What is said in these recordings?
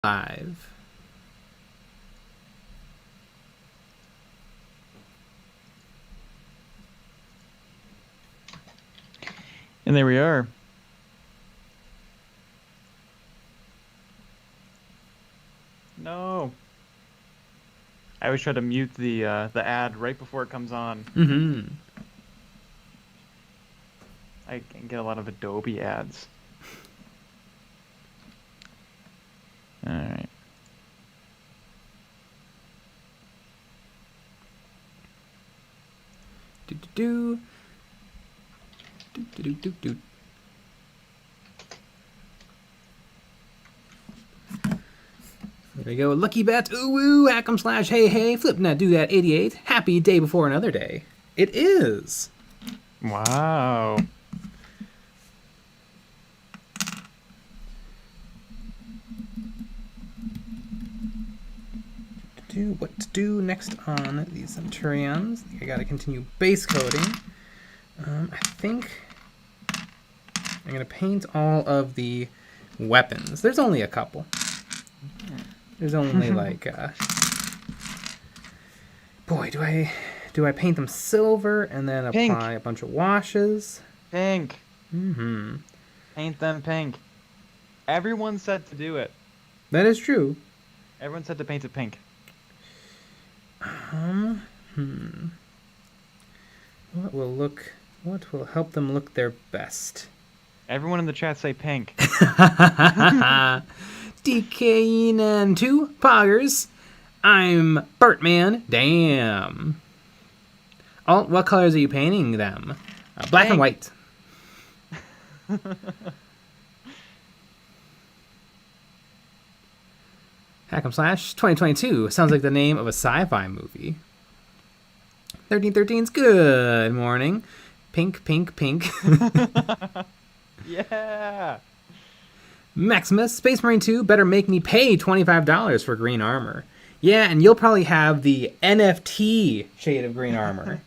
Live. And there we are. No. I always try to mute the ad right before it comes on. Mm-hmm. I get a lot of Adobe ads. All right. Do. Do. There we go. Lucky bet. Ooh, woo. Hack'em slash. Hey, hey. Flip that. Do that. 88. Happy day before another day. It is. Wow. What to do next on these Centurions? I gotta continue base coding. I think I'm gonna paint all of the weapons. There's only a couple. There's only like, boy, do I paint them silver and then apply Pink. a bunch of washes? Pink. Mm-hmm. Paint them pink. Everyone said to do it. That is true. Everyone said to paint it pink. What will help them look their best? Everyone in the chat say pink. DKing and 2 poggers. I'm Bartman. Damn. What colors are you painting them? Black Pink. and white. Hack'em slash 2022 sounds like the name of a sci-fi movie. 1313's good morning. Pink, pink, pink. Yeah. Maximus, Space Marine 2 better make me pay $25 for green armor. Yeah, and you'll probably have the NFT shade of green armor.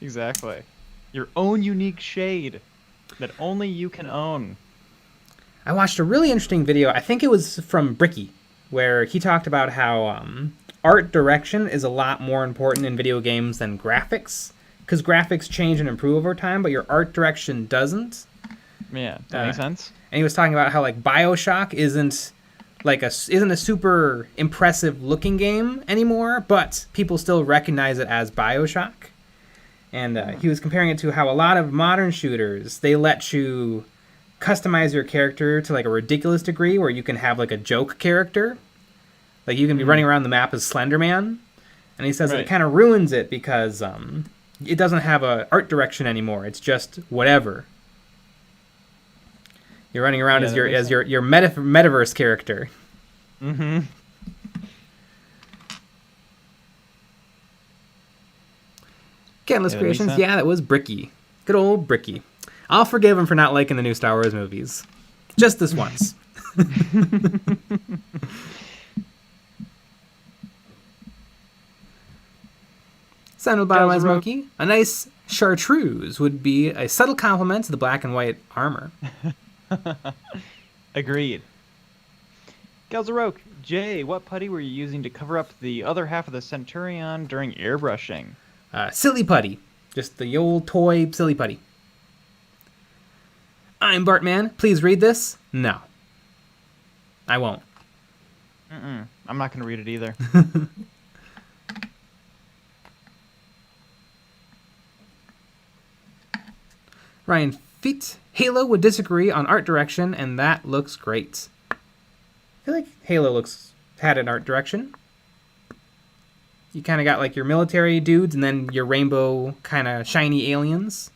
Exactly. Your own unique shade that only you can own. I watched a really interesting video, I think it was from Bricky, where he talked about how art direction is a lot more important in video games than graphics, because graphics change and improve over time, but your art direction doesn't. Yeah, that makes sense. And he was talking about how like BioShock isn't a super impressive looking game anymore, but people still recognize it as BioShock. And he was comparing it to how a lot of modern shooters, they let you customize your character to like a ridiculous degree where you can have like a joke character. Like you can be running around the map as Slender Man. And he says that it kind of ruins it because it doesn't have a art direction anymore. It's just whatever. You're running around as your metaverse character. Mm-hmm. Catalyst Creations, yeah, that was Bricky. Good old Bricky. I'll forgive him for not liking the new Star Wars movies. Just this once. Sounded by Wise Monkey. A nice chartreuse would be a subtle compliment to the black and white armor. Agreed. Galzeroke, Jay, what putty were you using to cover up the other half of the Centurion during airbrushing? Silly putty. Just the old toy silly putty. I'm Bartman. Please read this. No. I won't. I'm not going to read it either. Ryan Feet. Halo would disagree on art direction, and that looks great. I feel like Halo had an art direction. You kind of got like your military dudes and then your rainbow kind of shiny aliens.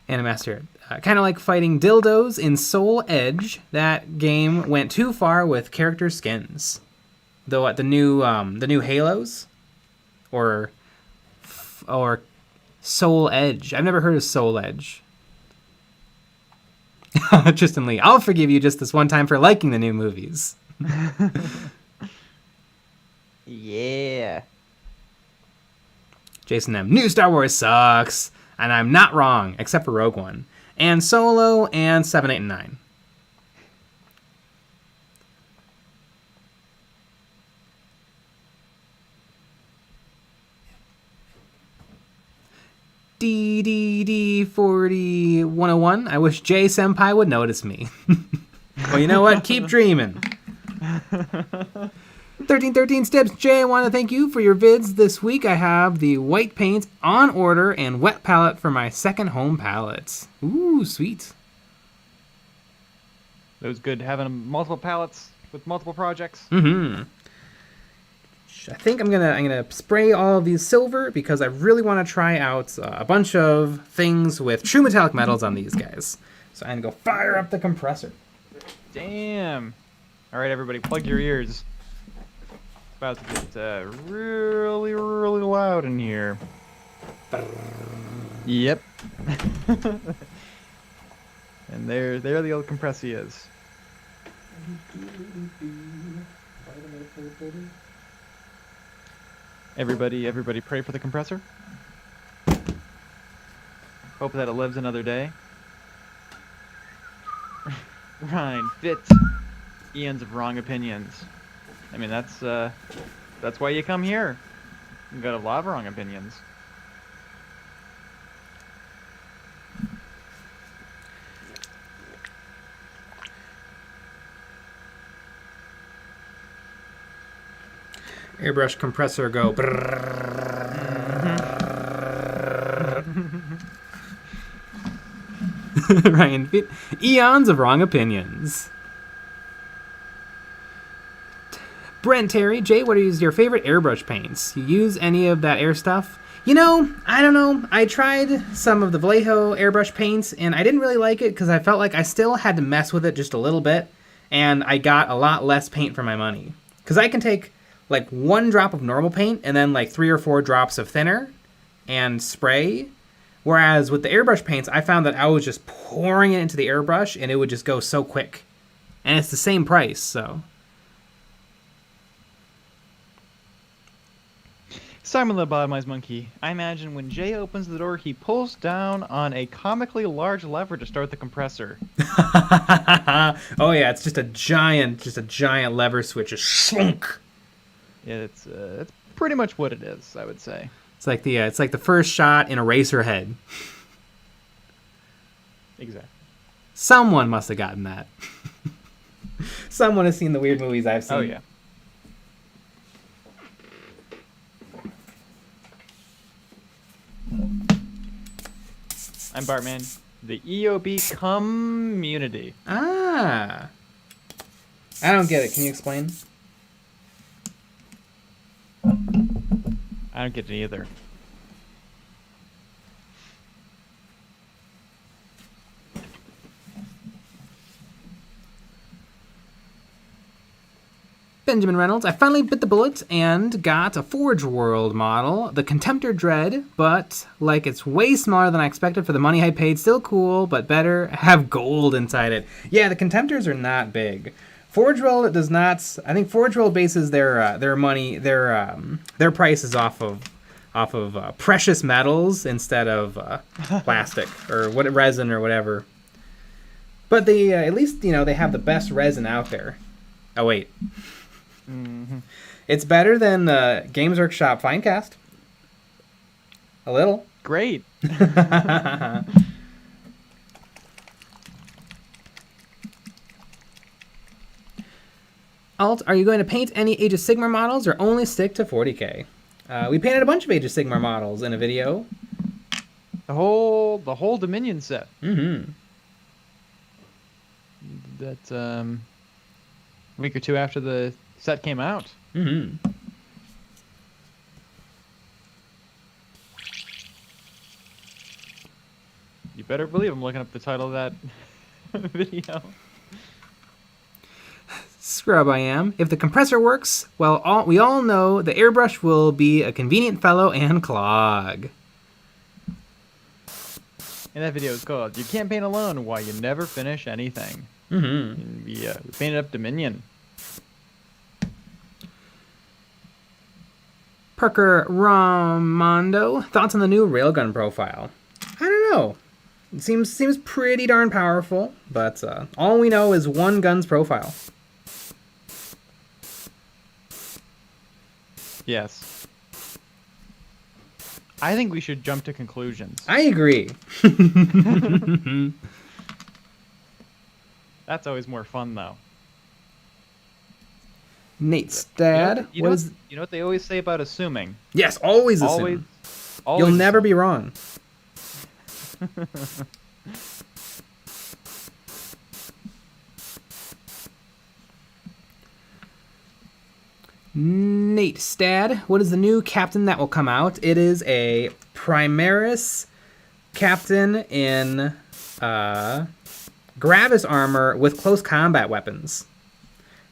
Animaster. Kind of like fighting dildos in Soul Edge. That game went too far with character skins. Though at the new Halos or Soul Edge. I've never heard of Soul Edge. Tristan Lee, I'll forgive you just this one time for liking the new movies. Yeah. Jason M. New Star Wars sucks. And I'm not wrong, except for Rogue One. And Solo, and 7, 8, and 9. DDD40101. I wish Jay Senpai would notice me. Well, you know what? Keep dreaming. 1313 Steps. Jay, I want to thank you for your vids this week. I have the white paint on order and wet palette for my second home palette. Ooh, sweet. It was good having multiple palettes with multiple projects. Mm-hmm. I think I'm gonna spray all of these silver because I really want to try out a bunch of things with true metallic metals on these guys. So I'm gonna go fire up the compressor. Damn. All right, everybody, plug your ears. It's about to get really, really loud in here. Yep. And there the old compressor is. Everybody pray for the compressor. Hope that it lives another day. Ryan, fit. Eons of Wrong Opinions. I mean, that's why you come here. You got a lot of wrong opinions. Airbrush compressor go. Ryan, fit. Eons of Wrong Opinions. Brent Terry, Jay, what is your favorite airbrush paints? You use any of that air stuff? You know, I don't know. I tried some of the Vallejo airbrush paints, and I didn't really like it because I felt like I still had to mess with it just a little bit, and I got a lot less paint for my money. Because I can take like 1 drop of normal paint and then like 3 or 4 drops of thinner and spray. Whereas with the airbrush paints, I found that I was just pouring it into the airbrush, and it would just go so quick. And it's the same price, so... Simon the Bottomized Monkey. I imagine when Jay opens the door, he pulls down on a comically large lever to start the compressor. Oh yeah, it's just a giant lever switch. Just slunk. Yeah, it's pretty much what it is, I would say. It's like the first shot in Eraserhead. Exactly. Someone must have gotten that. Someone has seen the weird movies I've seen. Oh yeah. I'm Bartman, the EOB community. Ah. I don't get it. Can you explain? I don't get it either. Benjamin Reynolds, I finally bit the bullet and got a Forge World model, the Contemptor Dread, but like it's way smaller than I expected for the money I paid. Still cool, but better have gold inside it. Yeah, the Contemptors are not big. Forge World does not. I think Forge World bases their money, their prices off of precious metals instead of plastic or what resin or whatever. But they at least they have the best resin out there. Oh wait. Mm-hmm. It's better than Games Workshop Finecast. A little. Great. Alt, are you going to paint any Age of Sigmar models or only stick to 40k? We painted a bunch of Age of Sigmar models in a video. The whole Dominion set. Mm-hmm. That a week or two after the set came out. Mm-hmm. You better believe I'm looking up the title of that video. Scrub I am. If the compressor works, well, we all know the airbrush will be a convenient fellow and clog. And that video is called "You Can't Paint Alone: Why You Never Finish Anything." Mm-hmm. And we painted up Dominion. Parker Ramondo, thoughts on the new railgun profile? know. It seems pretty darn powerful, but all we know is one gun's profile. Yes. I think we should jump to conclusions. I agree. That's always more fun, though. Nate's dad. You know what they always say about assuming? Yes, always assume. Always You'll never assume. be wrong. Nate Stad, what is the new captain that will come out? It is a Primaris captain in Gravis armor with close combat weapons.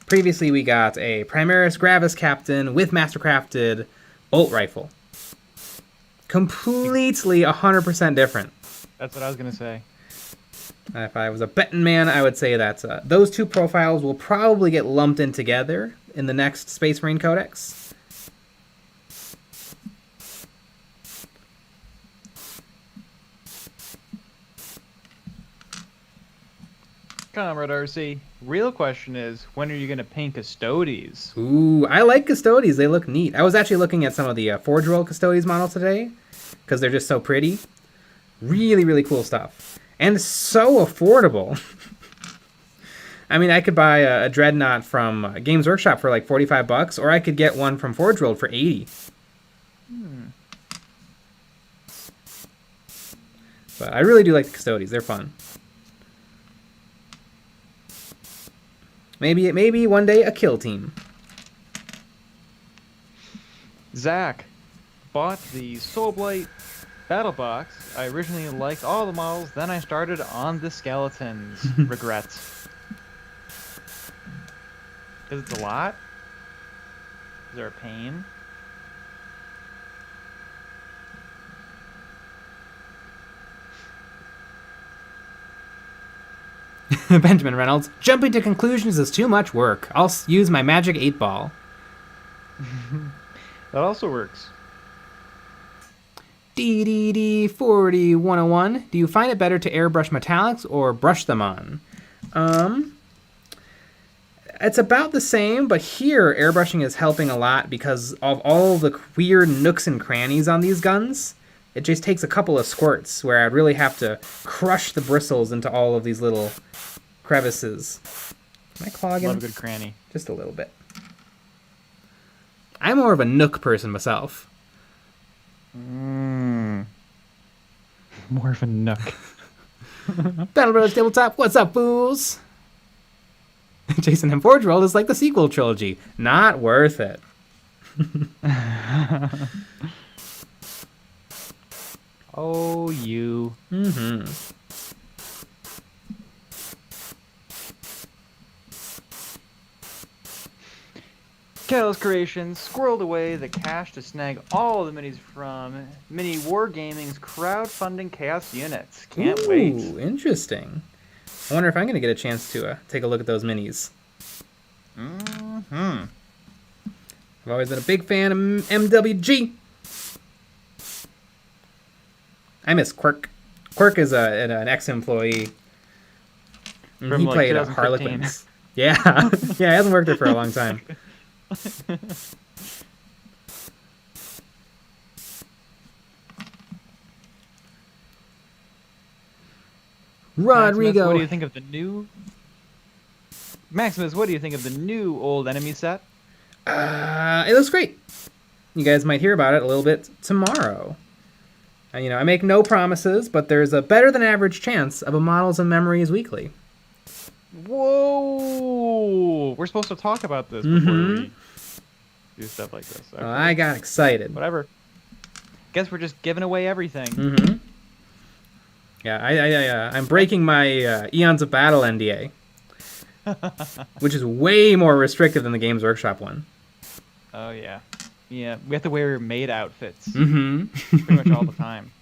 Previously, we got a Primaris Gravis captain with mastercrafted bolt rifle. Completely 100% different. That's what I was going to say. If I was a betting man, I would say that those two profiles will probably get lumped in together in the next Space Marine Codex. Comrade RC, real question is, when are you going to paint Custodes? Ooh, I like Custodes. They look neat. I was actually looking at some of the Forge World Custodes models today because they're just so pretty. Really, really cool stuff. And so affordable. I mean, I could buy a Dreadnought from Games Workshop for like $45, or I could get one from Forge World for $80. But I really do like the Custodes. They're fun. Maybe one day a kill team. Zach bought the Soulblight Battle Box. I originally liked all the models, then I started on the skeletons. Regrets. Because it's a lot? Is there a pain? Benjamin Reynolds, jumping to conclusions is too much work. I'll use my magic 8-ball. That also works. DDD40101, do you find it better to airbrush metallics or brush them on? It's about the same, but here airbrushing is helping a lot because of all the weird nooks and crannies on these guns. It just takes a couple of squirts where I'd really have to crush the bristles into all of these little crevices. Am I clogging? Love a good cranny. Just a little bit. I'm more of a nook person myself. More of a nook. Battle Brothers Tabletop, what's up, fools? Jason M. Forge World is like the sequel trilogy. Not worth it. Oh, you. Mm-hmm. Catalyst Creations squirreled away the cash to snag all the minis from Mini Wargaming's crowdfunding Chaos units. Can't wait. Ooh, interesting. I wonder if I'm going to get a chance to take a look at those minis. Mm-hmm. I've always been a big fan of MWG. I miss Quirk. Quirk is an ex-employee. From, He like, played 2015. Harlequins. Yeah. Yeah, he hasn't worked there for a long time. Rodrigo. Maximus, what do you think of the new... Maximus, what do you think of the new Old Enemy set? It looks great. You guys might hear about it a little bit tomorrow. And, I make no promises, but there's a better than average chance of a Models and Memories Weekly. Whoa! We're supposed to talk about this before we do stuff like this. Okay. I got excited. Whatever. Guess we're just giving away everything. Mm-hmm. Yeah, I'm breaking my Eons of Battle NDA, which is way more restrictive than the Games Workshop one. Oh, yeah. Yeah, we have to wear maid outfits Mm-hmm. pretty much all the time.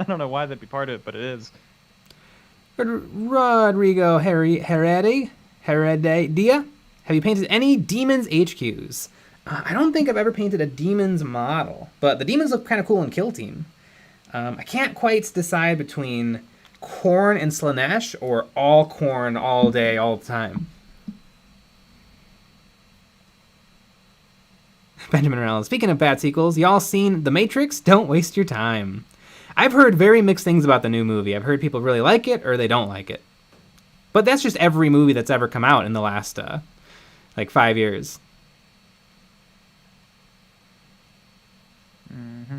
I don't know why that'd be part of it, but it is. Rodrigo Heredia, have you painted any Demons HQs? I don't think I've ever painted a Demons model, but the Demons look kind of cool in Kill Team. I can't quite decide between corn and Slanesh or all corn all day, all the time. Benjamin Reynolds. Speaking of bad sequels, y'all seen The Matrix? Don't waste your time. I've heard very mixed things about the new movie. I've heard people really like it or they don't like it. But that's just every movie that's ever come out in the last, 5 years. Mm-hmm.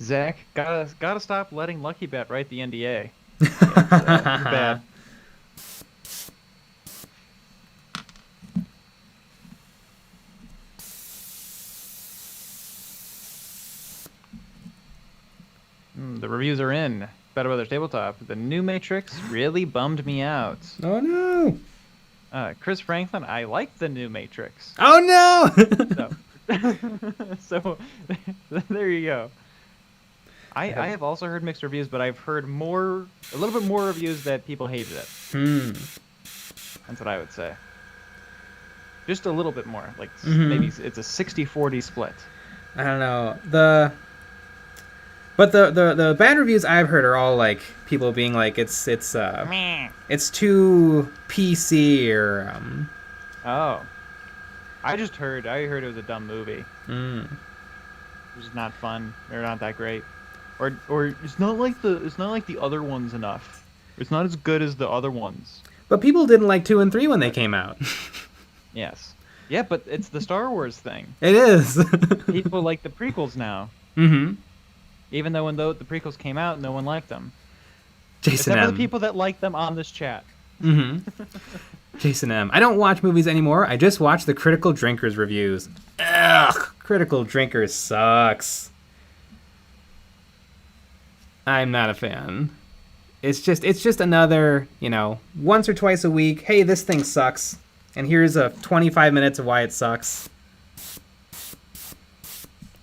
Zach, gotta stop letting Lucky Bet write the NDA. It's bad. The reviews are in. Better Brothers Tabletop. The new Matrix really bummed me out. Oh no! Chris Franklin, I like the new Matrix. Oh no! So there you go. I have also heard mixed reviews, but I've heard a little bit more reviews that people hated it. That's what I would say. Just a little bit more. Like maybe it's a 60-40 split. I don't know. But the bad reviews I've heard are all like people being like it's too PC or Oh. I heard it was a dumb movie. It was not fun. They're not that great. Or it's not like the other ones enough. It's not as good as the other ones. But people didn't like 2 and 3 when they came out. Yes. Yeah, but it's the Star Wars thing. It is. People like the prequels now. Mm-hmm. Even though when the prequels came out, no one liked them. Jason Except M. for the people that like them on this chat. Mm-hmm. Jason M. I don't watch movies anymore. I just watch the Critical Drinkers reviews. Ugh, Critical Drinkers sucks. I'm not a fan. It's just another, once or twice a week, hey, this thing sucks. And here's 25 minutes of why it sucks.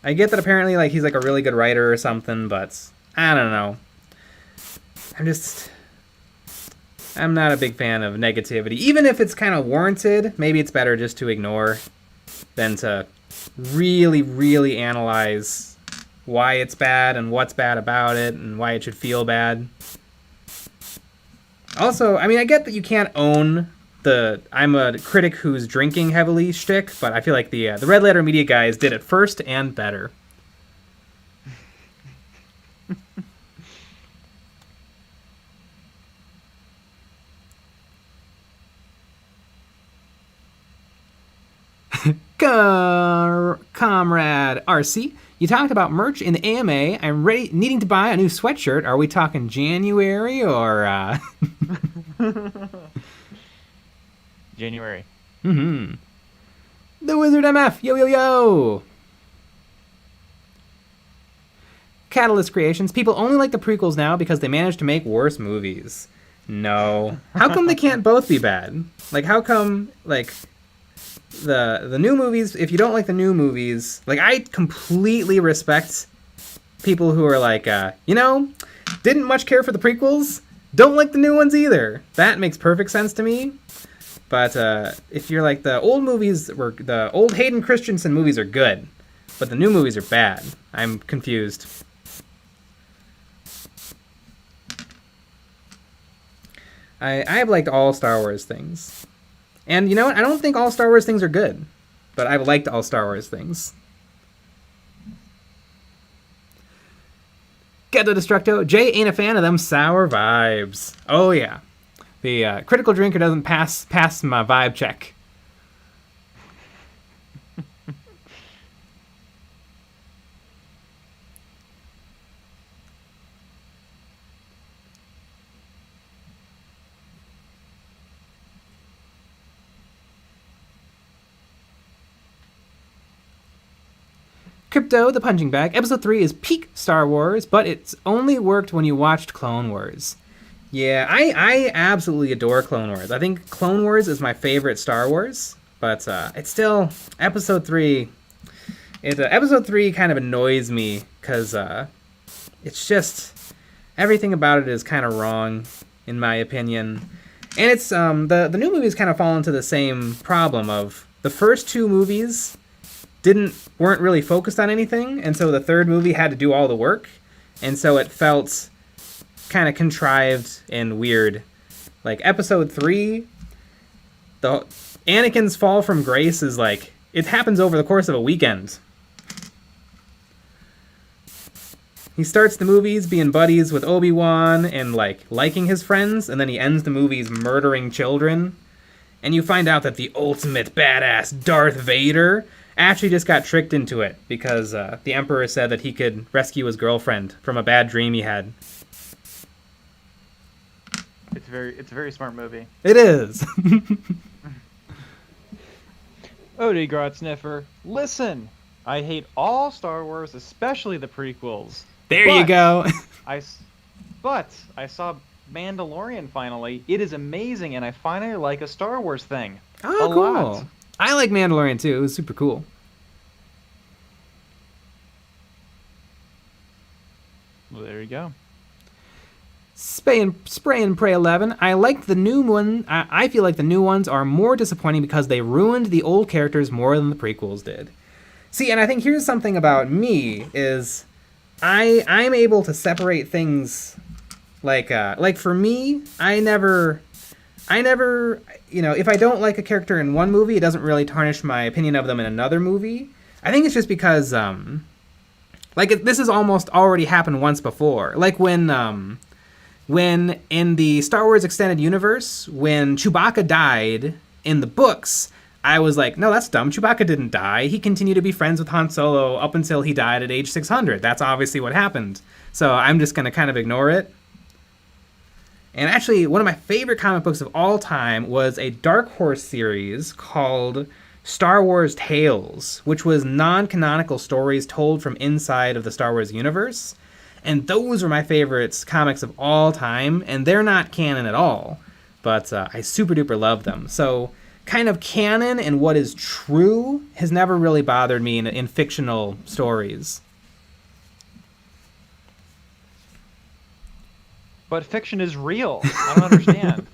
I get that apparently he's a really good writer or something, but I don't know. I'm not a big fan of negativity. Even if it's kind of warranted, maybe it's better just to ignore than to really, really analyze why it's bad and what's bad about it and why it should feel bad. Also, I get that you can't own I'm a critic who's drinking heavily shtick, but I feel like the Red Letter Media guys did it first and better. Comrade RC, you talked about merch in the AMA. I'm needing to buy a new sweatshirt. Are we talking January or... January. Mm-hmm. The Wizard MF. Yo, yo, yo. Catalyst Creations. People only like the prequels now because they managed to make worse movies. No. How come they can't both be bad? How come, the new movies, if you don't like the new movies, I completely respect people who are didn't much care for the prequels, don't like the new ones either. That makes perfect sense to me. But if you're the old movies, the old Hayden Christensen movies are good, but the new movies are bad. I'm confused. I have liked all Star Wars things. And you know what? I don't think all Star Wars things are good, but I've liked all Star Wars things. Ghetto Destructo. Jay ain't a fan of them sour vibes. Oh, yeah. The critical drinker doesn't pass my vibe check. Crypto, the punching bag. Episode 3 is peak Star Wars, but it's only worked when you watched Clone Wars. Yeah, I absolutely adore Clone Wars. I think Clone Wars is my favorite Star Wars, but it's still Episode 3. Episode 3 kind of annoys me because it's just everything about it is kind of wrong, in my opinion. And it's the new movies kind of fall into the same problem of the first 2 movies weren't really focused on anything, and so the third movie had to do all the work, and so it felt kind of contrived and weird. Like episode 3, the Anakin's fall from grace is like, it happens over the course of a weekend. He starts the movies being buddies with Obi-Wan and like liking his friends, and then he ends the movies murdering children. And you find out that the ultimate badass Darth Vader actually just got tricked into it because the Emperor said that he could rescue his girlfriend from a bad dream he had. It's a very smart movie. It is. Odie Grotsniffer, listen! I hate all Star Wars, especially the prequels. There you go. But I saw Mandalorian finally. It is amazing, and I finally like a Star Wars thing. Oh, cool. Lot. I like Mandalorian too. It was super cool. Well, there you go. Spray and Pray 11. I liked the new one. I feel like the new ones are more disappointing because they ruined the old characters more than the prequels did. See, and I think here's something about me is I'm able to separate things like for me, I never, if I don't like a character in one movie, it doesn't really tarnish my opinion of them in another movie. I think it's just because this has almost already happened once before. Like when in the Star Wars Extended Universe, when Chewbacca died in the books, I was like, no, that's dumb. Chewbacca didn't die. He continued to be friends with Han Solo up until he died at age 600. That's obviously what happened. So I'm just going to kind of ignore it. And actually, one of my favorite comic books of all time was a Dark Horse series called Star Wars Tales, which was non-canonical stories told from inside of the Star Wars universe. And those were my favorite comics of all time, and they're not canon at all. But I super duper love them. So kind of canon and what is true has never really bothered me in fictional stories. But fiction is real. I don't understand.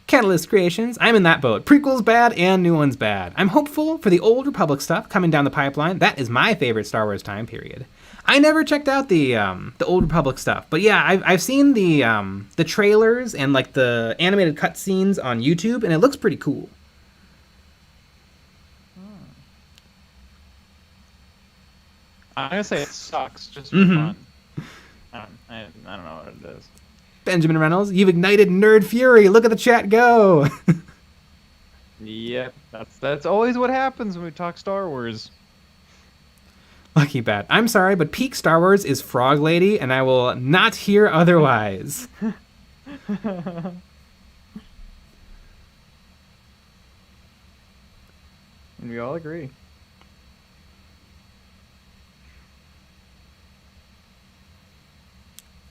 Catalyst Creations, I'm in that boat. Prequels bad and new ones bad. I'm hopeful for the Old Republic stuff coming down the pipeline. That is my favorite Star Wars time period. I never checked out the Old Republic stuff, but yeah, I've seen the trailers and like the animated cutscenes on YouTube, and it looks pretty cool. I'm gonna say it sucks just for fun. I don't know what it is. Benjamin Reynolds, you've ignited nerd fury. Look at the chat go. Yep, that's always what happens when we talk Star Wars. Lucky Bat. I'm sorry, but peak Star Wars is Frog Lady, and I will not hear otherwise. And we all agree.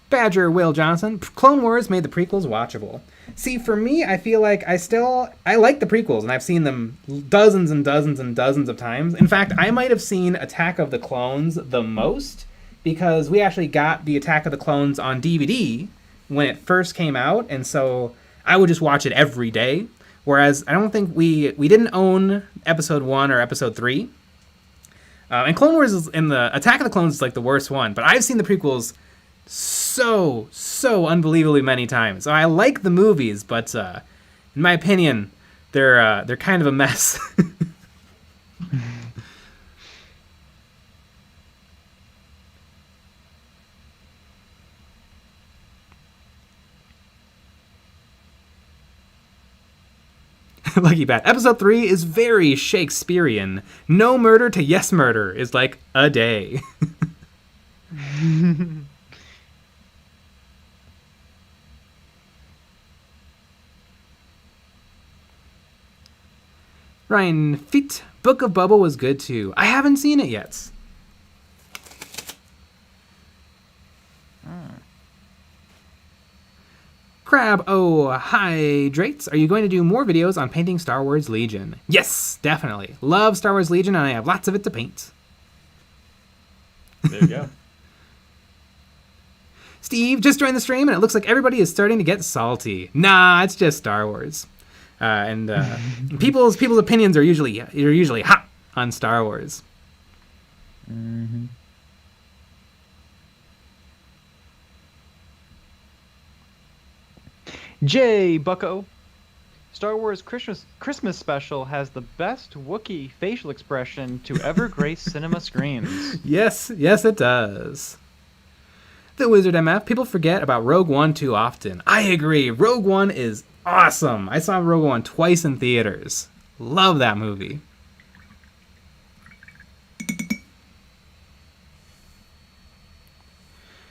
Badger Will Johnson, Clone Wars made the prequels watchable. See, for me, I feel like I like the prequels, and I've seen them dozens and dozens and dozens of times. In fact, I might have seen Attack of the Clones the most, because we actually got the Attack of the Clones on DVD when it first came out, and so I would just watch it every day. Whereas I don't think we didn't own Episode 1 or Episode 3. And Clone Wars and the Attack of the Clones is like the worst one, but I've seen the prequels so unbelievably many times. So I like the movies, but in my opinion, they're kind of a mess. Lucky Bat. Episode 3 is very Shakespearean. No murder to yes murder is like a day. Ryan Feet, Book of Bubble was good too. I haven't seen it yet. Crab Hydrates, are you going to do more videos on painting Star Wars Legion? Yes, definitely. Love Star Wars Legion, and I have lots of it to paint. There you go. Steve just joined the stream, and it looks like everybody is starting to get salty. Nah, it's just Star Wars. And people's opinions are usually hot on Star Wars. Mm-hmm. Jay Bucko. Star Wars Christmas special has the best Wookiee facial expression to ever grace cinema screens. Yes, it does. The Wizard MF, people forget about Rogue One too often. I agree. Rogue One is awesome. I saw Rogue One twice in theaters. Love that movie.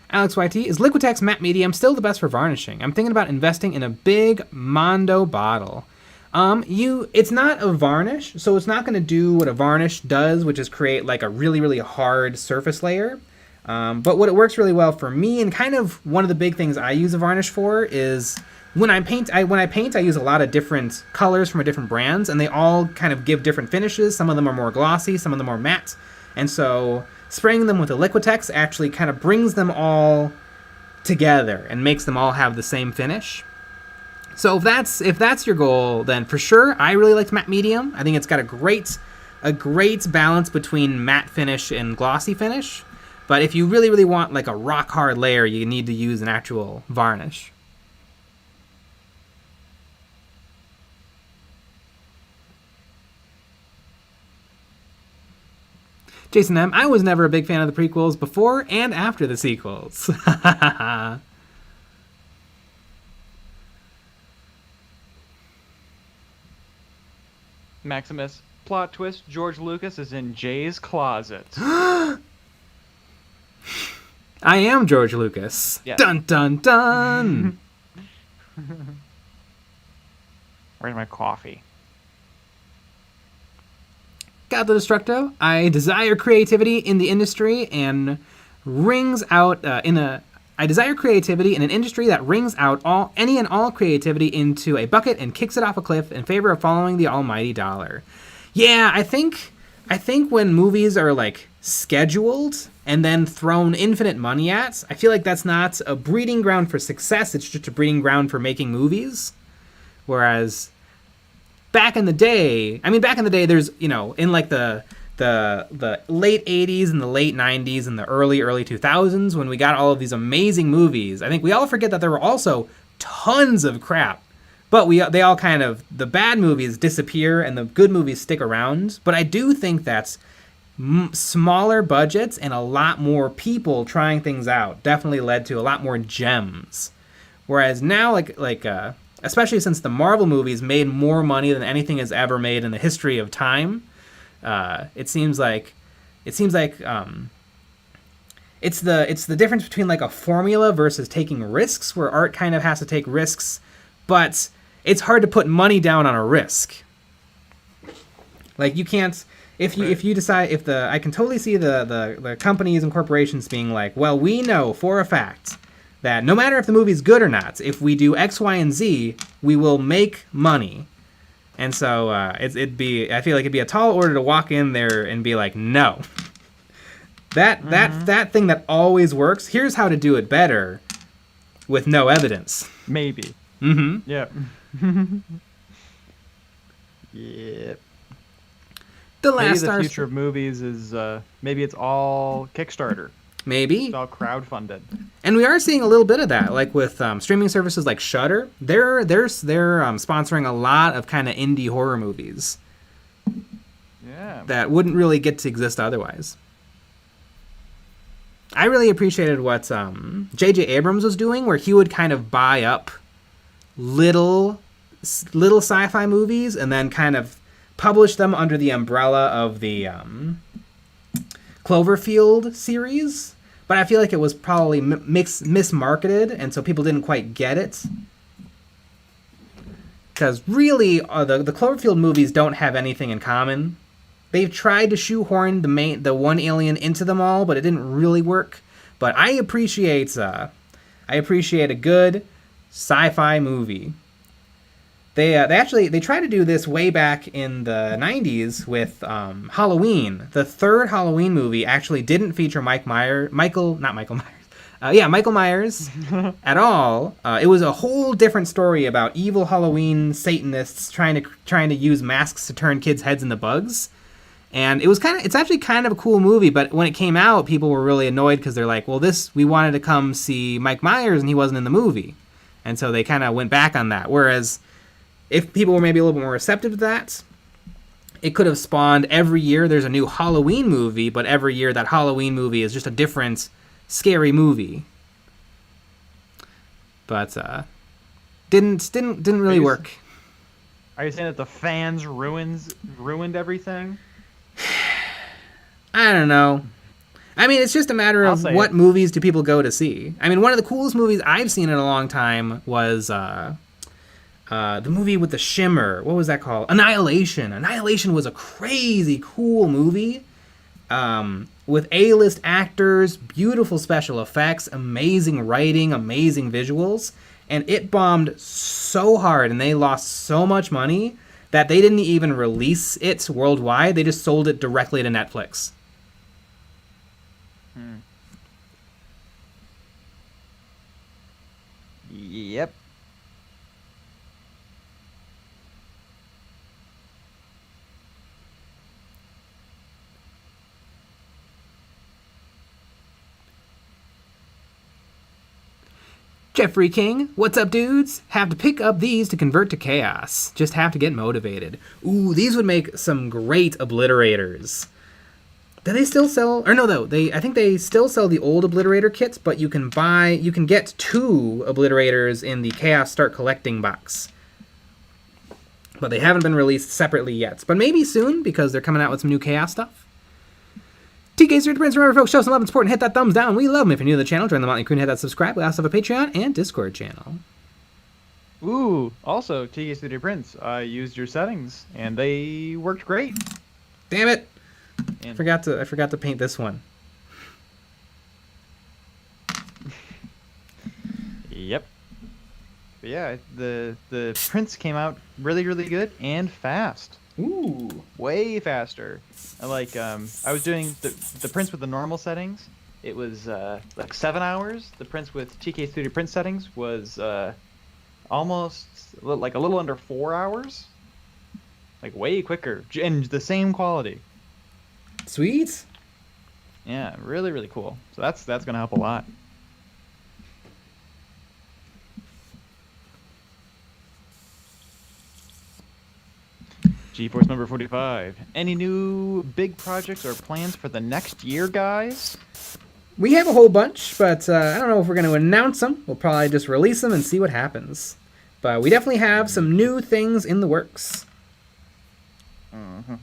Alex YT, is Liquitex matte medium still the best for varnishing? I'm thinking about investing in a big Mondo bottle. It's not a varnish, so it's not going to do what a varnish does, which is create like a really, really hard surface layer. But what it works really well for me, and kind of one of the big things I use a varnish for, is when I paint, I use a lot of different colors from different brands, and they all kind of give different finishes. Some of them are more glossy, some of them are matte, and so spraying them with a Liquitex actually kind of brings them all together and makes them all have the same finish. So if that's your goal, then for sure, I really like matte medium. I think it's got a great balance between matte finish and glossy finish. But if you really, really want like a rock hard layer, you need to use an actual varnish. Jason M., I was never a big fan of the prequels before and after the sequels. Maximus, plot twist, George Lucas is in Jay's closet. I am George Lucas. Yes. Dun, dun, dun. Where's my coffee? Got the Destructo. I desire creativity in the industry and rings out I desire creativity in an industry that wrings out any and all creativity into a bucket and kicks it off a cliff in favor of following the almighty dollar. Yeah, I think when movies are like scheduled and then thrown infinite money at, I feel like that's not a breeding ground for success. It's just a breeding ground for making movies. Whereas back in the day, there's, in like the late 80s and the late 90s and the early 2000s, when we got all of these amazing movies, I think we all forget that there were also tons of crap. But they all kind of, the bad movies disappear and the good movies stick around. But I do think that's smaller budgets and a lot more people trying things out definitely led to a lot more gems. Whereas now, especially since the Marvel movies made more money than anything has ever made in the history of time, it seems like it's the difference between like a formula versus taking risks, where art kind of has to take risks, but it's hard to put money down on a risk. Like you can't, if you decide, I can totally see the companies and corporations being like, well, we know for a fact that no matter if the movie's good or not, if we do X, Y, and Z, we will make money. And so I feel like it'd be a tall order to walk in there and be like, no. That thing that always works, here's how to do it better with no evidence. Maybe. Mm-hmm. Yep. Yep. Maybe the future of movies is maybe it's all Kickstarter. Maybe. It's all crowdfunded. And we are seeing a little bit of that, like with streaming services like Shudder. They're sponsoring a lot of kind of indie horror movies. Yeah. That wouldn't really get to exist otherwise. I really appreciated what J.J. Abrams was doing, where he would kind of buy up little sci-fi movies and then kind of publish them under the umbrella of the Cloverfield series. But I feel like it was probably mismarketed, and so people didn't quite get it. Because really, the Cloverfield movies don't have anything in common. They've tried to shoehorn the one alien into them all, but it didn't really work. But I appreciate a good sci-fi movie. They tried to do this way back in the 90s with Halloween. The third Halloween movie actually didn't feature Michael Myers. Yeah, Michael Myers at all. It was a whole different story about evil Halloween Satanists trying to use masks to turn kids' heads into bugs. And it's actually kind of a cool movie, but when it came out, people were really annoyed because they're like, well, we wanted to come see Mike Myers and he wasn't in the movie. And so they kind of went back on that. Whereas if people were maybe a little bit more receptive to that, it could have spawned every year there's a new Halloween movie, but every year that Halloween movie is just a different scary movie. But didn't really work. Are you saying that the fans ruined everything? I don't know. I mean, it's just a matter of what movies do people go to see. I mean, one of the coolest movies I've seen in a long time was the movie with the shimmer. What was that called? Annihilation. Annihilation was a crazy cool movie with A-list actors, beautiful special effects, amazing writing, amazing visuals. And it bombed so hard and they lost so much money that they didn't even release it worldwide. They just sold it directly to Netflix. Yep. Jeffrey King, what's up, dudes? Have to pick up these to convert to chaos. Just have to get motivated. Ooh, these would make some great obliterators. Do they still sell? Or no, though. I think they still sell the old obliterator kits, but you can get 2 obliterators in the Chaos Start Collecting box. But they haven't been released separately yet. But maybe soon, because they're coming out with some new Chaos stuff. TK Prince, remember folks, show some love and support and hit that thumbs down. We love them. If you're new to the channel, join the Motley Crew and hit that subscribe. We also have a Patreon and Discord channel. Ooh, also, TK Studio Prince, I used your settings, and they worked great. Damn it! I forgot to paint this one. Yep. But yeah, the prints came out really, really good and fast. Ooh. Way faster. Like, I was doing the prints with the normal settings. It was like 7 hours. The prints with TK Studio Print settings was almost like a little under 4 hours. Like way quicker and the same quality. Sweet. Yeah, really, really cool. So that's gonna help a lot. GeForce number 45. Any new big projects or plans for the next year, guys? We have a whole bunch, but I don't know if we're going to announce them. We'll probably just release them and see what happens. But we definitely have some new things in the works. Mm-hmm.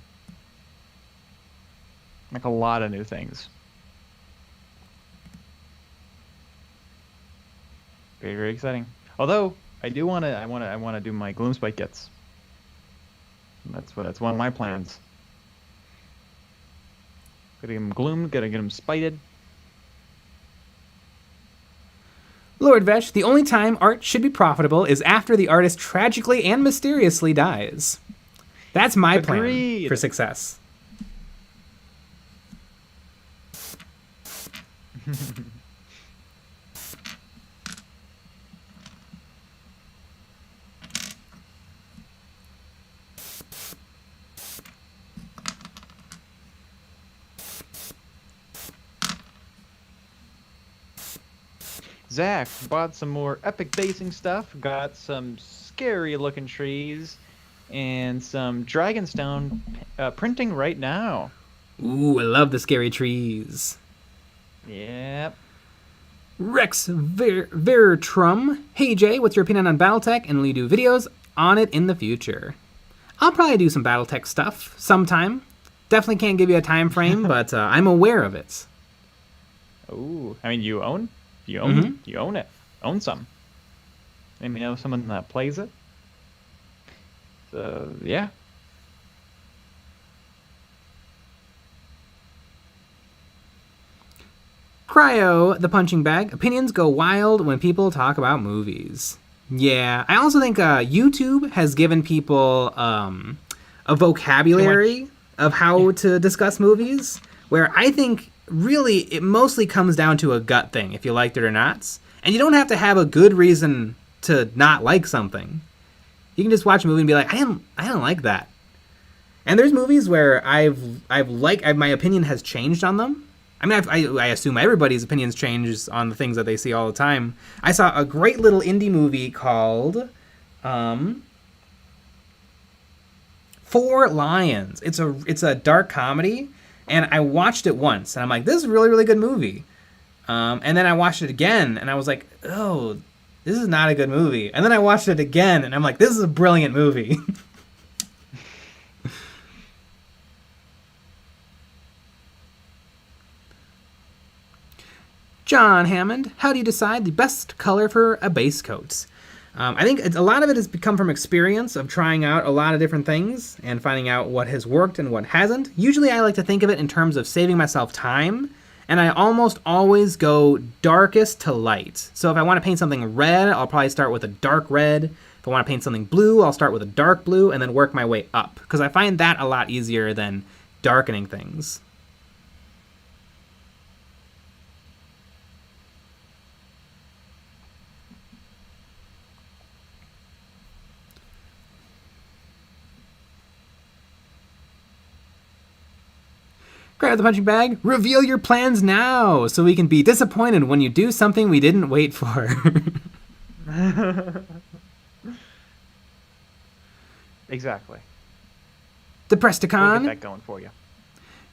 Like a lot of new things. Very, very exciting. Although I want to do my Gloomspike kits. That's one of my plans. Gotta get them gloomed, gotta get them spited. Lord Vesh, the only time art should be profitable is after the artist tragically and mysteriously dies. That's my plan for success. Zach bought some more epic basing stuff, got some scary looking trees, and some Dragonstone printing right now. Ooh, I love the scary trees. Yep. Rex Vertrum. Hey Jay, what's your opinion on Battletech, and will you do videos on it in the future? I'll probably do some Battletech stuff sometime. Definitely can't give you a time frame, but I'm aware of it. Ooh, I mean, you own it. Own some. Maybe know someone that plays it. So yeah. Cryo, the punching bag. Opinions go wild when people talk about movies. Yeah, I also think YouTube has given people a vocabulary of how to discuss movies, where I think really, it mostly comes down to a gut thing, if you liked it or not. And you don't have to have a good reason to not like something. You can just watch a movie and be like, I didn't like that. And there's movies where my opinion has changed on them. I mean, I assume everybody's opinions change on the things that they see all the time. I saw a great little indie movie called Four Lions. It's a dark comedy, and I watched it once, and I'm like, this is a really, really good movie. And then I watched it again, and I was like, oh, this is not a good movie. And then I watched it again, and I'm like, this is a brilliant movie. John Hammond, how do you decide the best color for a base coat? I think a lot of it has come from experience of trying out a lot of different things and finding out what has worked and what hasn't. Usually I like to think of it in terms of saving myself time, and I almost always go darkest to light. So if I want to paint something red, I'll probably start with a dark red. If I want to paint something blue, I'll start with a dark blue and then work my way up, because I find that a lot easier than darkening things. Grab the punching bag, reveal your plans now, so we can be disappointed when you do something we didn't wait for. Exactly. The We'll Presticon. get that going for you.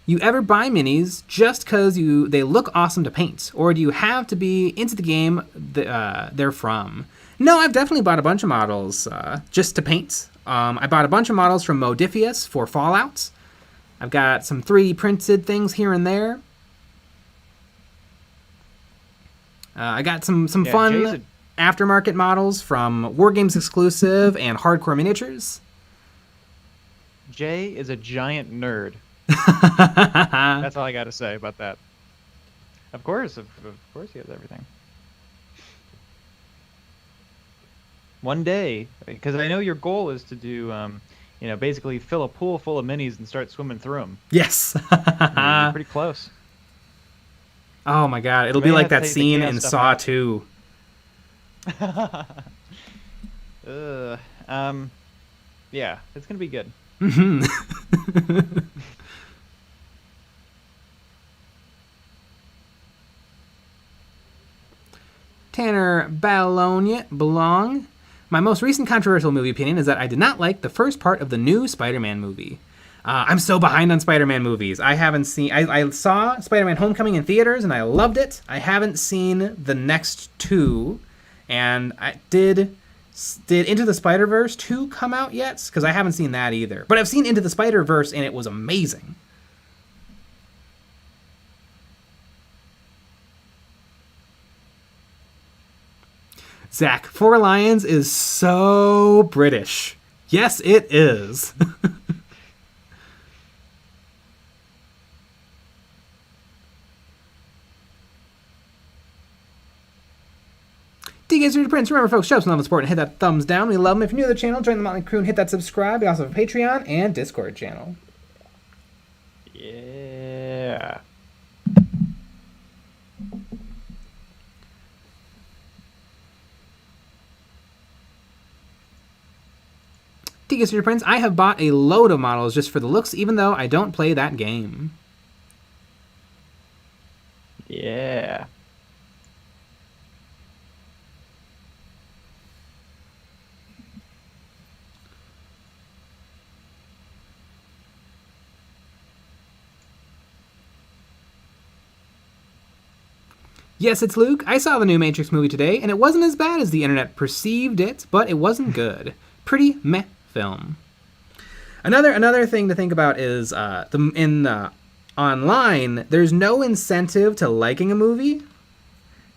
You ever buy minis just because they look awesome to paint, or do you have to be into the game they're from? No, I've definitely bought a bunch of models just to paint. I bought a bunch of models from Modifius for Fallout. I've got some 3D printed things here and there. I got some fun aftermarket models from Wargames Exclusive and Hardcore Miniatures. Jay is a giant nerd. That's all I got to say about that. Of course he has everything. One day, because I know your goal is to do, basically fill a pool full of minis and start swimming through them. Yes. You're pretty close. Oh my god, it'll be like that scene in Saw 2. Yeah, it's gonna be good. Tanner Belong. My most recent controversial movie opinion is that I did not like the first part of the new Spider-Man movie. I'm so behind on Spider-Man movies. I haven't seen... I saw Spider-Man Homecoming in theaters, and I loved it. I haven't seen the next two. And did Into the Spider-Verse 2 come out yet? Because I haven't seen that either. But I've seen Into the Spider-Verse, and it was amazing. Zach, Four Lions is so British. Yes, it is. DGazer to Prince. Remember, folks, show us some love and support and hit that thumbs down. We love them. If you're new to the channel, join the Motley Crew and hit that subscribe. We also have a Patreon and Discord channel. Yeah. DGazer to Prince. I have bought a load of models just for the looks, even though I don't play that game. Yeah. Yes, it's Luke. I saw the new Matrix movie today, and it wasn't as bad as the internet perceived it, but it wasn't good. Pretty meh film. Another thing to think about is online, there's no incentive to liking a movie,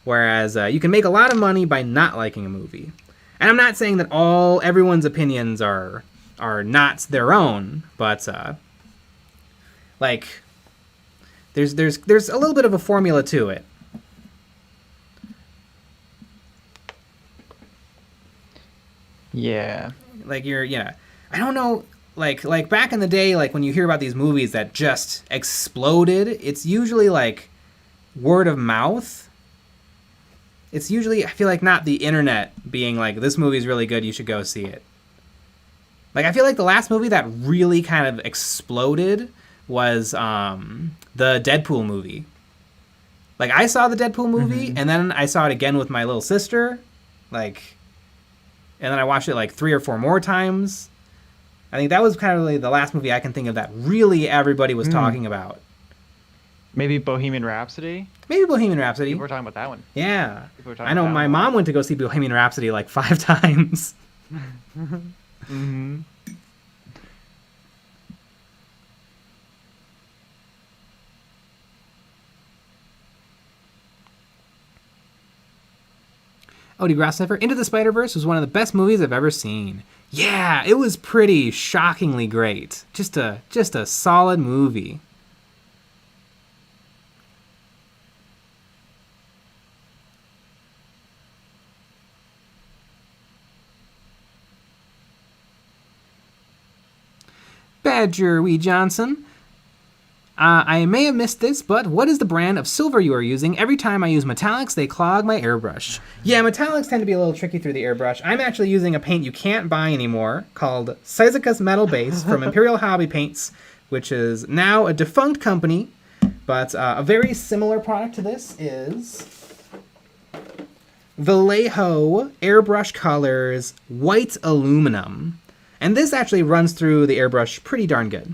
whereas you can make a lot of money by not liking a movie. And I'm not saying that everyone's opinions are not their own, but there's a little bit of a formula to it. Yeah. I don't know. like back in the day, like when you hear about these movies that just exploded, it's usually like word of mouth. It's usually, I feel like, not the internet being like, this movie's really good, you should go see it. Like, I feel like the last movie that really kind of exploded was the Deadpool movie. Like, I saw the Deadpool movie, and then I saw it again with my little sister. Like, and then I watched it like 3 or 4 more times. I think that was kind of really the last movie I can think of that really everybody was talking about. Maybe Bohemian Rhapsody? Maybe Bohemian Rhapsody. People were talking about that one. Yeah. Talking I know my mom went to go see Bohemian Rhapsody like 5 times. Mm-hmm. Odie Grassniffer, Into the Spider-Verse was one of the best movies I've ever seen. Yeah, it was pretty shockingly great. Just a solid movie. Badger Wee Johnson. I may have missed this, but what is the brand of silver you are using? Every time I use metallics, they clog my airbrush. Yeah, metallics tend to be a little tricky through the airbrush. I'm actually using a paint you can't buy anymore called Cyzicus Metal Base from Imperial Hobby Paints, which is now a defunct company, but a very similar product to this is Vallejo Airbrush Colors White Aluminum. And this actually runs through the airbrush pretty darn good.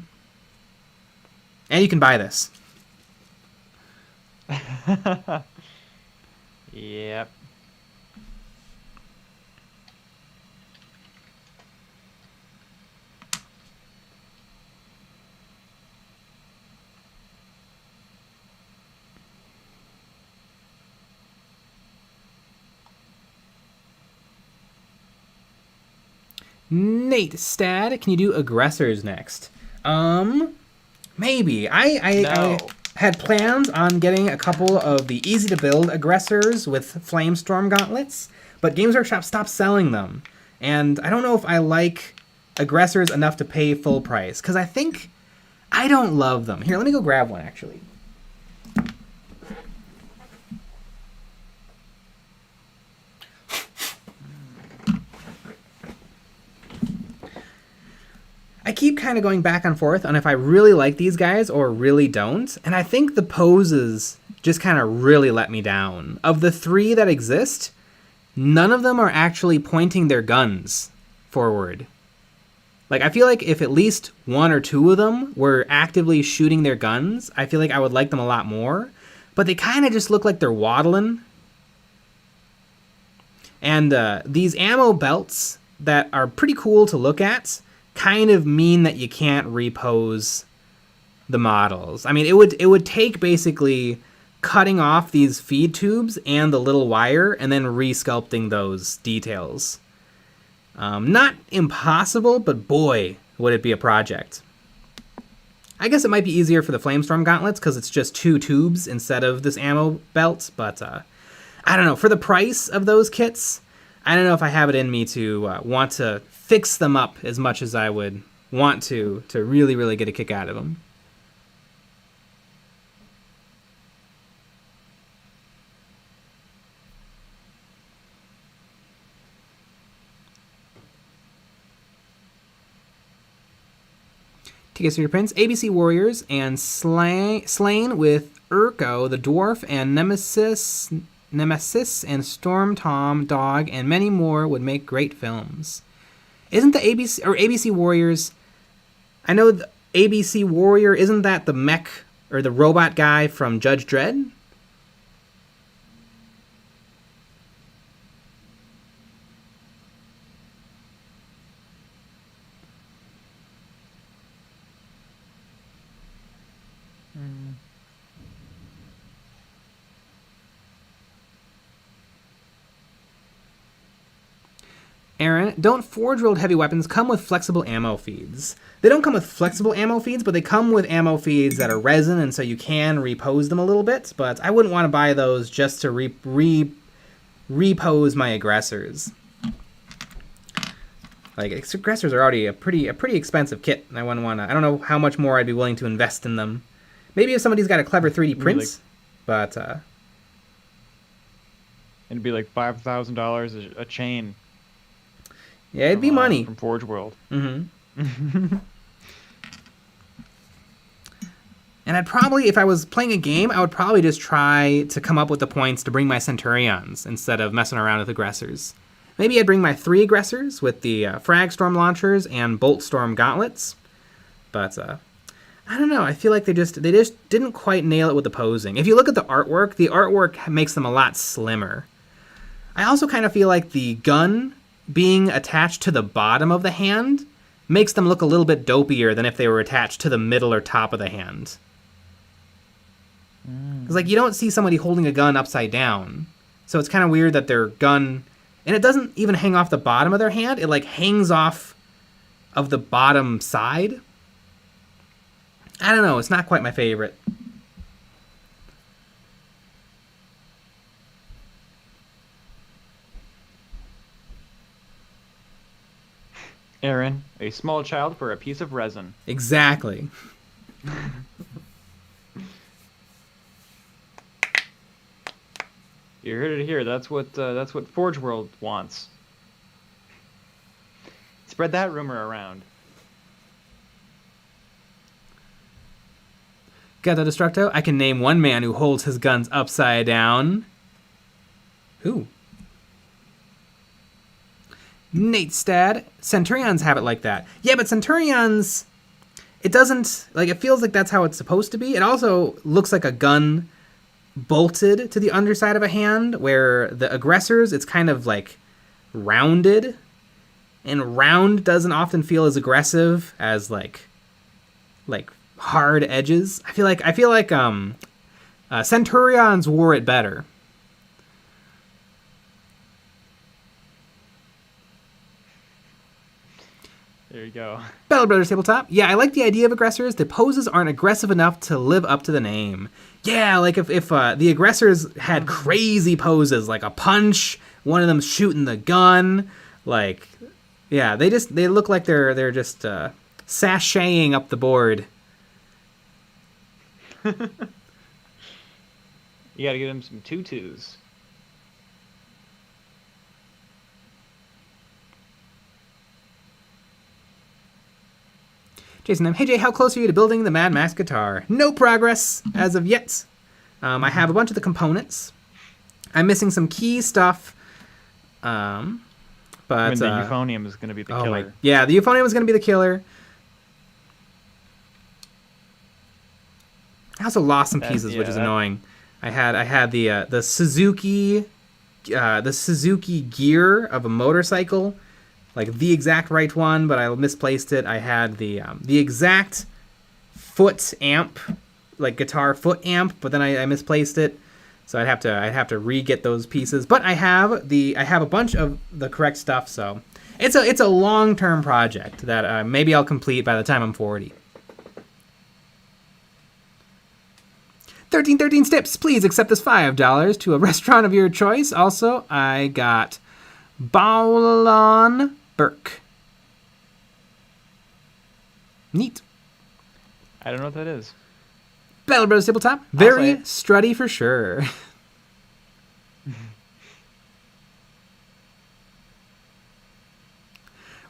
And you can buy this. Yep. Nate Stad, can you do aggressors next? Maybe. I had plans on getting a couple of the easy-to-build aggressors with Flamestorm gauntlets, but Games Workshop stopped selling them. And I don't know if I like aggressors enough to pay full price, because I think I don't love them. Here, let me go grab one, actually. I keep kind of going back and forth on if I really like these guys or really don't, and I think the poses just kind of really let me down. Of the 3 that exist, none of them are actually pointing their guns forward. Like, I feel like if at least 1 or 2 of them were actively shooting their guns, I feel like I would like them a lot more, but they kind of just look like they're waddling. And these ammo belts that are pretty cool to look at kind of mean that you can't repose the models. I mean, it would take basically cutting off these feed tubes and the little wire and then resculpting those details. Not impossible, but boy, would it be a project. I guess it might be easier for the Flamestorm gauntlets because it's just 2 tubes instead of this ammo belt, but I don't know. For the price of those kits, I don't know if I have it in me to want to fix them up as much as I would want to really, really get a kick out of them. Take us through your prints. ABC Warriors and Slain with Urko, the Dwarf, and Nemesis and Storm Tom, Dog, and many more would make great films. Isn't the ABC Warriors... I know the ABC Warrior, isn't that the mech or the robot guy from Judge Dredd? Aaron, don't forge-rolled heavy weapons come with flexible ammo feeds? They don't come with flexible ammo feeds, but they come with ammo feeds that are resin, and so you can repose them a little bit, but I wouldn't want to buy those just to repose my aggressors. Like, aggressors are already a pretty expensive kit, and I don't know how much more I'd be willing to invest in them. Maybe if somebody's got a clever 3D prints, but it'd be like $5,000 a chain. Yeah, it'd be money from Forge World. Mm-hmm. And I'd probably, if I was playing a game, I would probably just try to come up with the points to bring my Centurions instead of messing around with aggressors. Maybe I'd bring my 3 aggressors with the Frag Storm launchers and Bolt Storm gauntlets. But I don't know. I feel like they just didn't quite nail it with the posing. If you look at the artwork makes them a lot slimmer. I also kind of feel like the gun being attached to the bottom of the hand makes them look a little bit dopier than if they were attached to the middle or top of the hand. Because, like, you don't see somebody holding a gun upside down. So it's kind of weird that their gun... And it doesn't even hang off the bottom of their hand. It, like, hangs off of the bottom side. I don't know. It's not quite my favorite. Aaron, a small child for a piece of resin. Exactly. You heard it here. That's what Forge World wants. Spread that rumor around. Gato Destructo, I can name one man who holds his guns upside down. Who? Nate Stad, Centurions have it like that. Yeah, but Centurions, it doesn't, like, it feels like that's how it's supposed to be. It also looks like a gun bolted to the underside of a hand, where the aggressors, it's kind of, like, rounded. And round doesn't often feel as aggressive as, like hard edges. I feel like Centurions wore it better. There you go. Battle Brothers Tabletop. Yeah, I like the idea of aggressors. The poses aren't aggressive enough to live up to the name. Yeah, like if the aggressors had crazy poses, like a punch, one of them shooting the gun, like, yeah, they look like they're just sashaying up the board. You gotta give him some tutus. Jason M. Hey Jay, how close are you to building the Mad Max guitar? No progress as of yet. I have a bunch of the components. I'm missing some key stuff. But I mean, the euphonium is going to be the killer. Yeah, the euphonium is going to be the killer. I also lost some pieces, which is annoying. I had the Suzuki gear of a motorcycle, like the exact right one, but I misplaced it. I had the exact foot amp, like guitar foot amp, but then I misplaced it. So I'd have to re-get those pieces. But I have a bunch of the correct stuff, so it's a long-term project that maybe I'll complete by the time I'm 40. 1313 Steps, please accept this $5 to a restaurant of your choice. Also, I got Bowlon Burke. Neat. I don't know what that is. Battle Brothers Tabletop, very strutty for sure.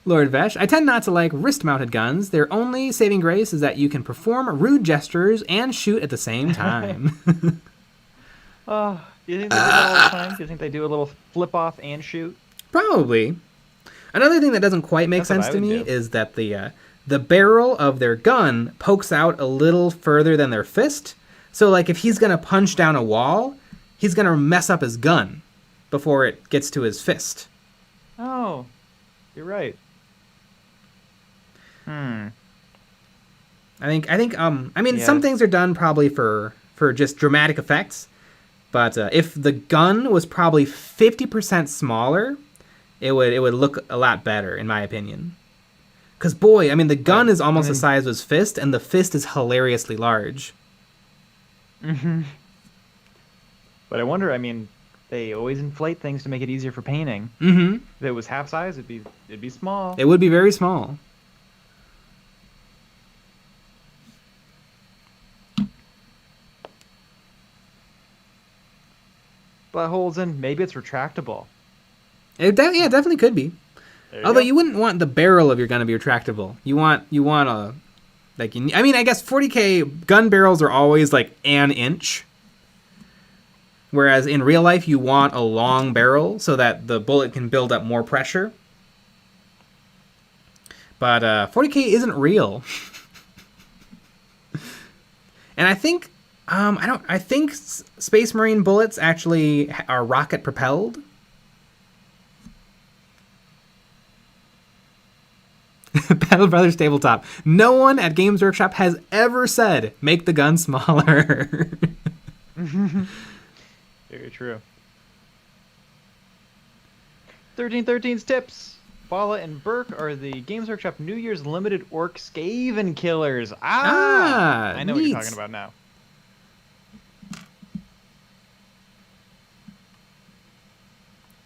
Lord Vesh, I tend not to like wrist-mounted guns. Their only saving grace is that you can perform rude gestures and shoot at the same time. Do you think they do that all the time? Do you think they do a little flip-off and shoot? Probably. Another thing that doesn't quite make sense to me is that the barrel of their gun pokes out a little further than their fist. So, like, if he's going to punch down a wall, he's going to mess up his gun before it gets to his fist. Oh, you're right. I mean, some things are done probably for just dramatic effects, but if the gun was probably 50% smaller, it would look a lot better, in my opinion. Because, boy, I mean, the gun is almost the size of his fist, and the fist is hilariously large. Mm-hmm. But I wonder, I mean, They always inflate things to make it easier for painting. Mm-hmm. If it was half size, it'd be small. It would be very small. Buttholes in, maybe it's retractable. Yeah, it definitely could be. Although go. you wouldn't want the barrel of your gun to be retractable. You want a like. I mean, I guess 40K gun barrels are always like an inch. Whereas in real life, you want a long barrel so that the bullet can build up more pressure. But 40K isn't real. And I think I think Space Marine bullets actually are rocket propelled. Battle Brothers tabletop. No one at Games Workshop has ever said make the gun smaller. Very true. 1313's tips. Bala and Burke are the Games Workshop New Year's limited orc Skaven killers. I know what you're talking about now.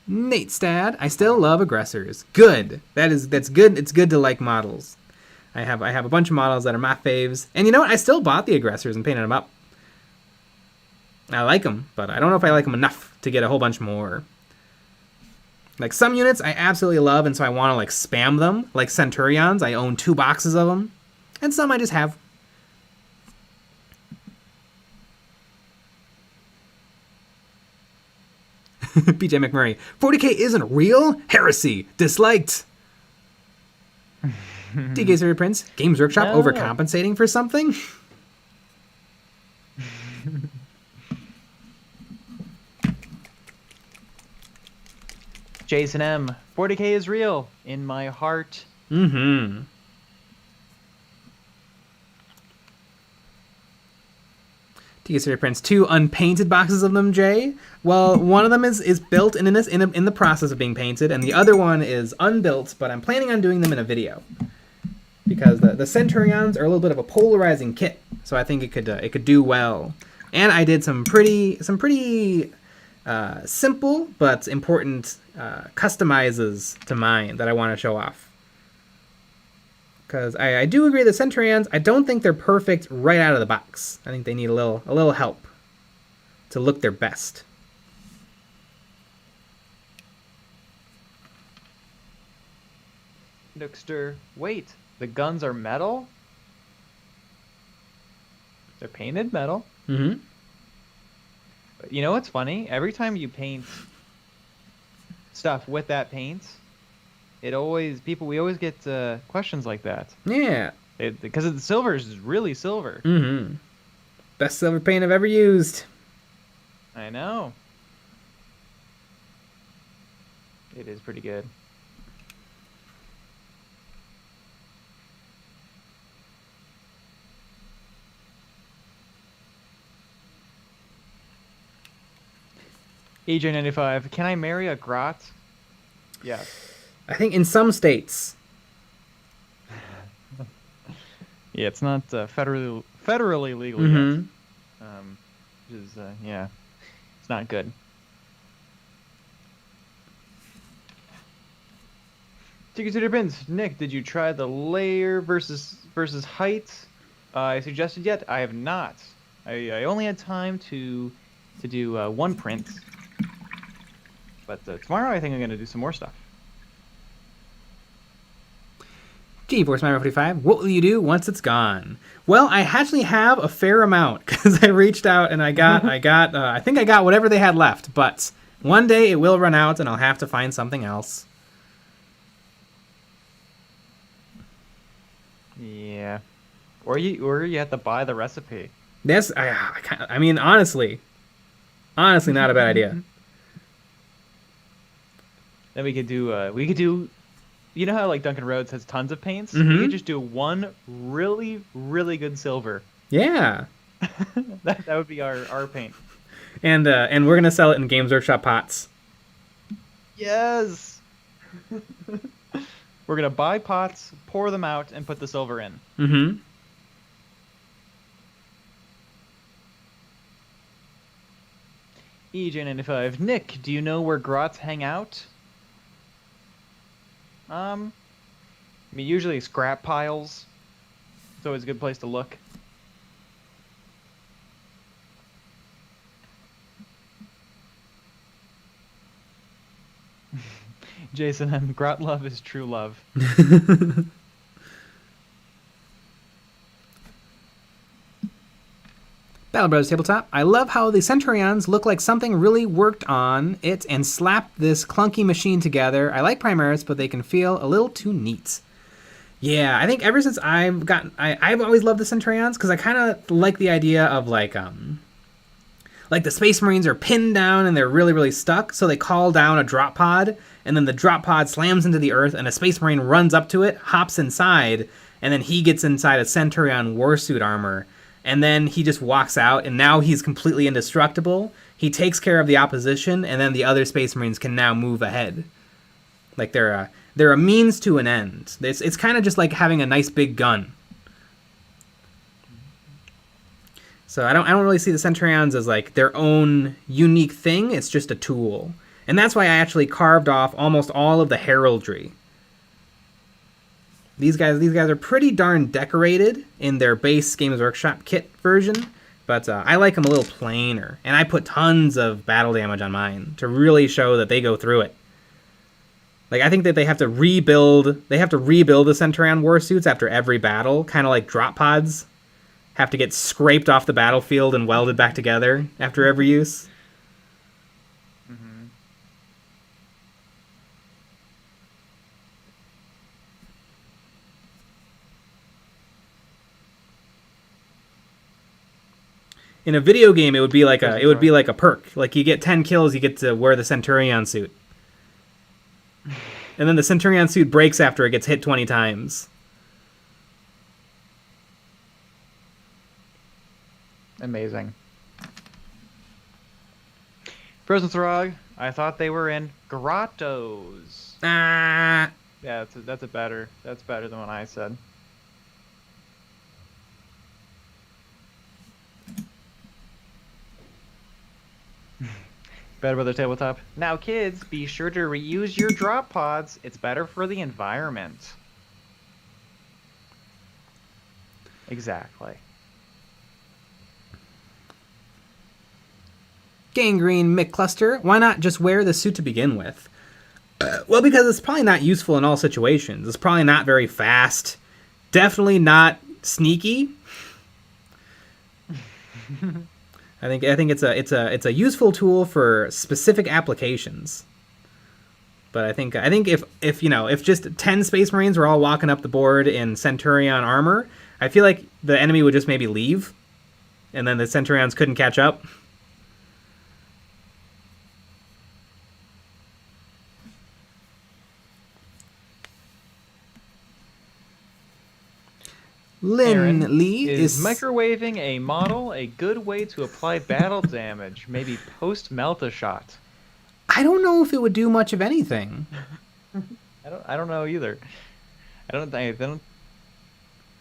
Nate Stad, I still love aggressors. Good. That's good. It's good to like models. I have a bunch of models that are my faves. And you know what? I still bought the aggressors and painted them up. I like them, but I don't know if I like them enough to get a whole bunch more. Like some units I absolutely love, and so I want to like spam them. Like Centurions, I own 2 boxes of them. And some I just have. PJ McMurray, 40K isn't real? Heresy. Disliked. DK Series Prince, Games Workshop No. overcompensating for something? Jason M. 40K is real. In my heart. Mm-hmm. DK Series Prince, 2 unpainted boxes of them, Jay. Well, one of them is built and in the process of being painted, and the other one is unbuilt, but I'm planning on doing them in a video. Because the Centurions are a little bit of a polarizing kit, so I think it could do well. And I did some pretty simple but important customizes to mine that I want to show off. Because I do agree the Centurions, I don't think they're perfect right out of the box. I think they need a little help to look their best. Nookster, wait. The guns are metal? They're painted metal. Mm-hmm. You know what's funny? Every time you paint stuff with that paint, we always get questions like that. Yeah. Because the silver is really silver. Mm-hmm. Best silver paint I've ever used. I know. It is pretty good. EJ95, can I marry a grot? Yes. I think in some states. Yeah, it's not federally legal Mm-hmm. yet. Which is, yeah, it's not good. Tickets to their bins. Nick, did you try the layer versus height I suggested yet? I have not. I only had time to do one print. But tomorrow I think I'm going to do some more stuff. GeForce Mario 45, what will you do once it's gone? Well, I actually have a fair amount because I reached out and I think I got whatever they had left. But one day it will run out and I'll have to find something else. Yeah. Or you have to buy the recipe. This, I mean, honestly, not a bad idea. Then we could do, you know how like Duncan Rhodes has tons of paints? Mm-hmm. We could just do one really, really good silver. Yeah. that would be our paint. And we're going to sell it in Games Workshop pots. Yes! We're going to buy pots, pour them out, and put the silver in. Mm-hmm. EJ95. Nick, do you know where grots hang out? I mean, usually scrap piles. It's always a good place to look. Jason M. Grot love is true love. Battle Brothers Tabletop. I love how the Centurions look like something really worked on it and slapped this clunky machine together. I like Primaris, but they can feel a little too neat. Yeah, I think ever since I've always loved the Centurions because I kind of like the idea of like the Space Marines are pinned down and they're really, really stuck, so they call down a drop pod, and then the drop pod slams into the earth, and a Space Marine runs up to it, hops inside, and then he gets inside a Centurion warsuit armor, and then he just walks out, and now he's completely indestructible. He takes care of the opposition, and then the other Space Marines can now move ahead. Like they're a means to an end. It's kind of just like having a nice big gun. So I don't really see the Centurions as like their own unique thing. It's just a tool. And that's why I actually carved off almost all of the heraldry. These guys are pretty darn decorated in their base Games Workshop kit version, but I like them a little plainer. And I put tons of battle damage on mine to really show that they go through it. Like I think that they have to rebuild the Centurion warsuits after every battle, kind of like drop pods have to get scraped off the battlefield and welded back together after every use. Mm-hmm. In a video game, it would be like a perk. Like you get 10 kills, you get to wear the Centurion suit. And then the Centurion suit breaks after it gets hit 20 times. Amazing. Frozen Throg, I thought they were in grottos. Ah. Yeah, that's better than what I said. Better Brother Tabletop. Now kids, be sure to reuse your drop pods. It's better for the environment. Exactly. Gangrene McCluster, why not just wear the suit to begin with? Well, because it's probably not useful in all situations. It's probably not very fast. Definitely not sneaky. I think it's a useful tool for specific applications. But I think if just 10 Space Marines were all walking up the board in Centurion armor, I feel like the enemy would just maybe leave, and then the Centurions couldn't catch up. Lynn Lee is microwaving a model a good way to apply battle damage? Maybe post melt a shot. I don't know if it would do much of anything. I don't know either.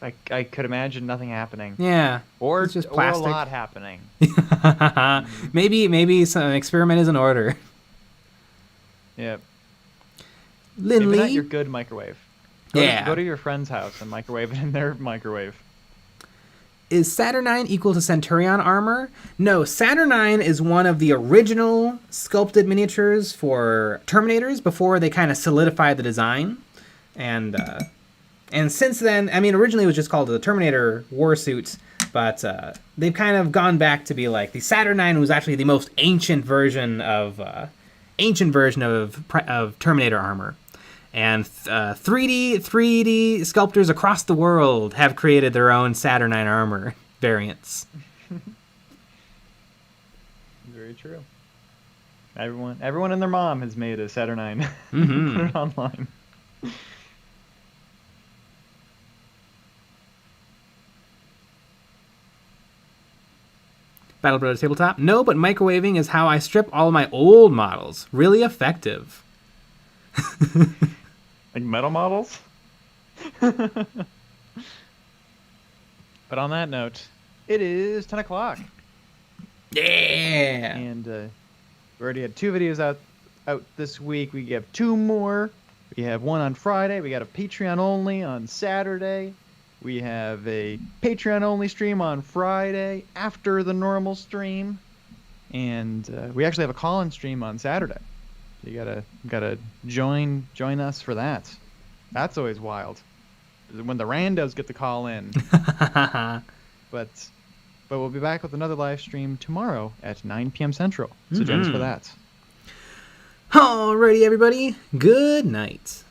I could imagine nothing happening. Yeah. Or it's just plastic. Or a lot happening. Maybe some experiment is in order. Yep. Lynn Maybe Lee. not your good microwave. Go to your friend's house and microwave it in their microwave. Is Saturnine equal to Centurion armor? No, Saturnine is one of the original sculpted miniatures for Terminators before they kind of solidified the design. And since then, I mean, originally it was just called the Terminator Warsuit, but they've kind of gone back to be like the Saturnine was actually the most ancient version of Terminator armor. And 3D sculptors across the world have created their own Saturnine armor variants. Very true. Everyone and their mom has made a Saturnine. Mm-hmm. Put it online. Battle Brothers Tabletop. No, but microwaving is how I strip all of my old models. Really effective. Like metal models? But on that note, it is 10 o'clock. Yeah! And We already had 2 videos out this week. We have 2 more. We have one on Friday. We got a Patreon only on Saturday. We have a Patreon only stream on Friday after the normal stream, and we actually have a call-in stream on Saturday. So you gotta join us for that. That's always wild. When the randos get to call in. But we'll be back with another live stream tomorrow at 9 p.m. Central. So join us for that. Alrighty, everybody. Good night.